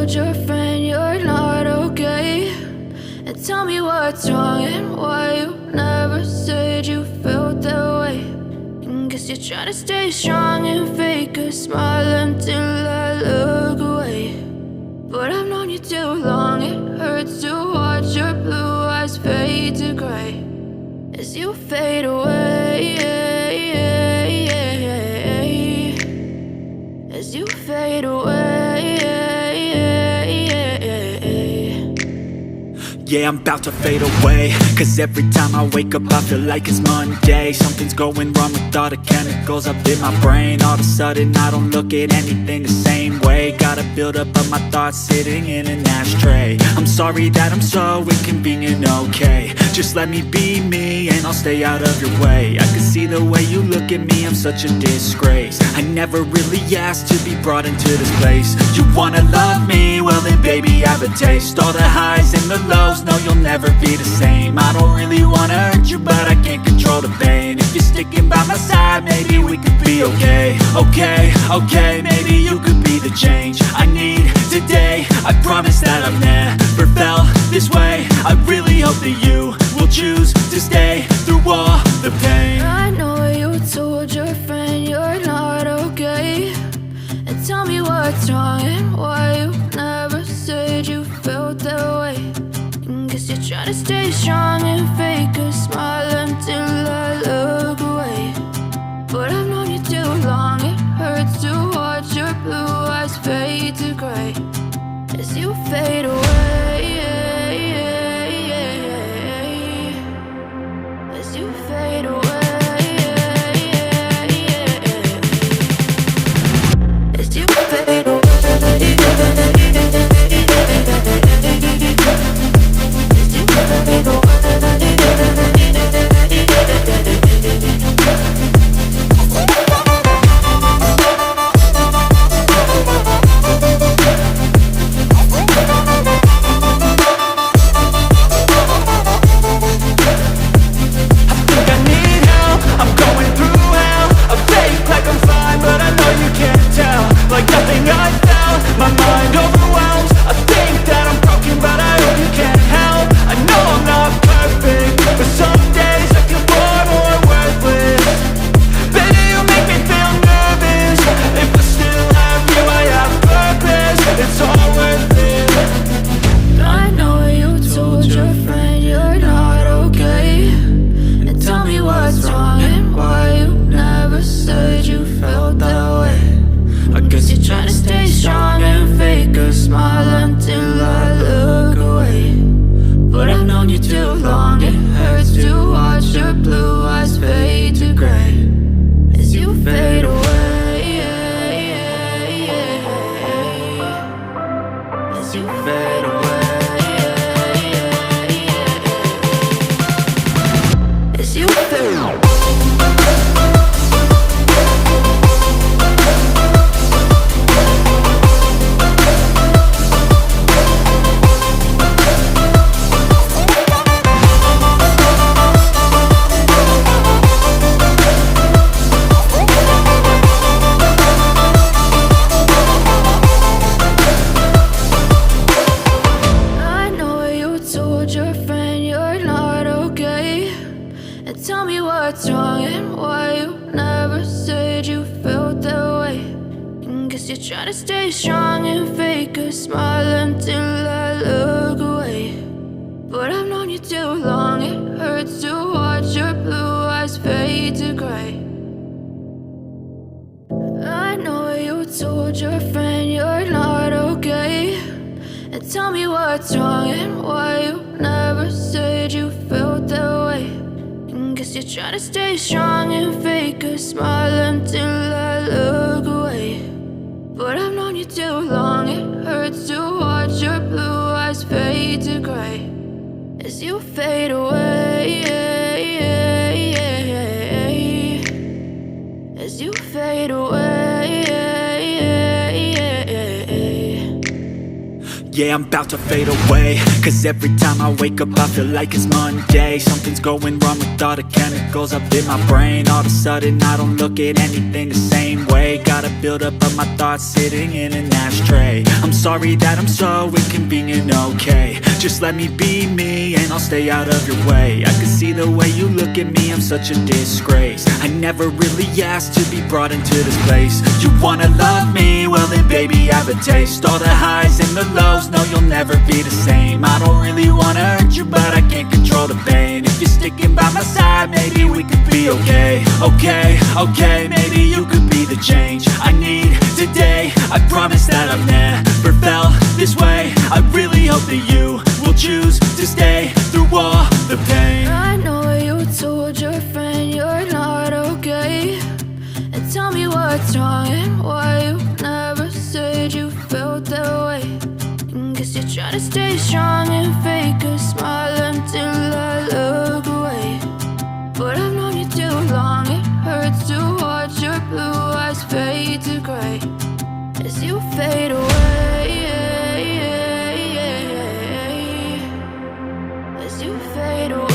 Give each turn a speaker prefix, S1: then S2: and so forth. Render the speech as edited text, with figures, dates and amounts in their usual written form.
S1: told your friend you're not okay? And tell me what's wrong and why you never said you felt that way. And guess you're trying to stay strong and fake a smile until I look away. But I've known you too long, it hurts to watch your blue eyes fade to gray as you fade away, as you fade away.
S2: Yeah, I'm about to fade away, cause every time I wake up I feel like it's Monday. Something's going wrong with all the chemicals up in my brain. All of a sudden I don't look at anything the same way. Got a buildup of my thoughts sitting in an ashtray. I'm sorry that I'm so inconvenient, okay? Just let me be me and I'll stay out of your way. I can see the way you look at me, I'm such a disgrace. I never really asked to be brought into this place. You wanna love me? Well then baby have a taste. All the highs and the lows, no you'll never be the same. I don't really wanna hurt you but I can't control the pain. If you're sticking by my side maybe we could be okay. Okay, maybe you could be the change I need today. I promise that I've never felt this way. I really hope that you will choose to stay through all the pain.
S1: I know you told your friend you're not okay. And tell me what's wrong and why you never said you felt that way. And guess you're trying to stay strong and fake a smile until I look away. But I've known you too long, it hurts to watch your blue eyes fade to gray as you fade away, as you fade away, as you fade away.
S2: Yeah, I'm about to fade away, cause every time I wake up I feel like it's Monday. Something's going wrong with all the chemicals up in my brain. All of a sudden I don't look at anything the same way. Gotta build up of my thoughts sitting in an ashtray. I'm sorry that I'm so inconvenient, okay. Just let me be me and I'll stay out of your way. I can see the way you look at me, I'm such a disgrace. I never really asked to be brought into this place. You wanna love me? Well then baby, have a taste. All the highs and the lows, no you'll never be the same. I don't really wanna hurt you, but I can't control the pain. If you're sticking by my side, maybe we could be okay. Okay, maybe you could be the change I need today. I promise that I've never felt this way. I really hope that you will choose to stay through all the pain.
S1: I know you told your friend you're not okay, and tell me what's wrong and why you never said you felt that way. Guess you're trying to stay strong and fake a smile until I look away. But I've known you too long, it hurts to watch your blue eyes fade to gray as you fade away, as you fade away.